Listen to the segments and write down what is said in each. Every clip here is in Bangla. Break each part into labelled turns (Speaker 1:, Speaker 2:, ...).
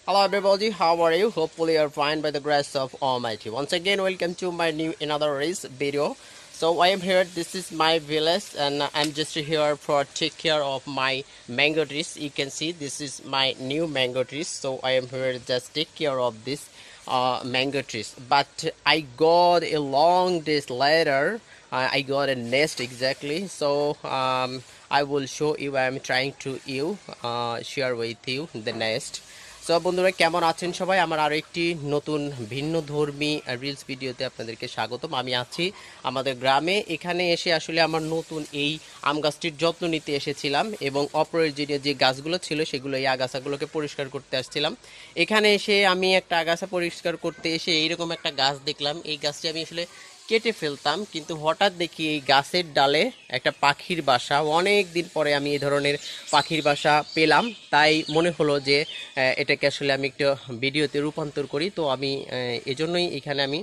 Speaker 1: Hello everybody, how are you? Hopefully you're fine by the grace of Almighty. Once again, welcome to my new another race video. So I am here. This is my village, and I'm just here for take care of my mango trees. You can see this is my new mango trees. So I am here just take care of this mango trees. But I got a long days later. I got a nest exactly. So I will show you. I'm trying to share with you the nest. So বন্ধুরা কেমন আছেন সবাই আমার আরো একটি নতুন ভিন্নধর্মী রিলস ভিডিওতে আপনাদেরকে স্বাগতম আমি আছি আমাদের গ্রামে এখানে এসে আসলে আমার নতুন এই আম গাছটির যত্ন নিতে এসেছিলাম এবং অপ্রয়োজনীয় যে গাছগুলো ছিল সেগুলো এই আগাছাগুলোকে পরিষ্কার করতে আসছিলাম এখানে এসে আমি একটা আগাছা পরিষ্কার করতে এসে এইরকম একটা গাছ দেখলাম এই গাছটি আমি আসলে কেটে ফেলতাম কিন্তু হঠাৎ দেখি এই গাছের ডালে একটা পাখির বাসা অনেক দিন পরে আমি এই ধরনের পাখির বাসা পেলাম তাই মনে হলো যে এটাকে আসলে আমি একটু ভিডিওতে রূপান্তর করি তো আমি এজন্যই এখানে আমি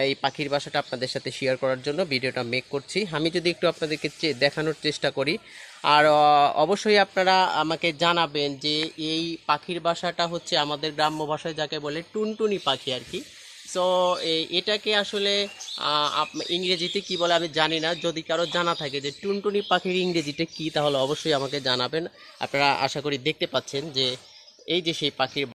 Speaker 1: এই পাখির বাসাটা আপনাদের সাথে শেয়ার করার জন্য ভিডিওটা মেক করছি আমি যদি একটু আপনাদেরকে দেখানোর চেষ্টা করি আর অবশ্যই আপনারা আমাকে জানাবেন যে এই পাখির বাসাটা হচ্ছে আমাদের গ্রাম্য ভাষায় যাকে বলে টুনটুনি পাখি আর কি সো এটাকে আসলে ইংরেজিতে কি বলে আমি জানি না যদি কারো জানা থাকে যে টুনটুনি পাখির ইংরেজিতে কি তাহলে অবশ্যই আমাকে জানাবেন আপনারা আশা করি দেখতে পাচ্ছেন যে এই যে সেই পাখির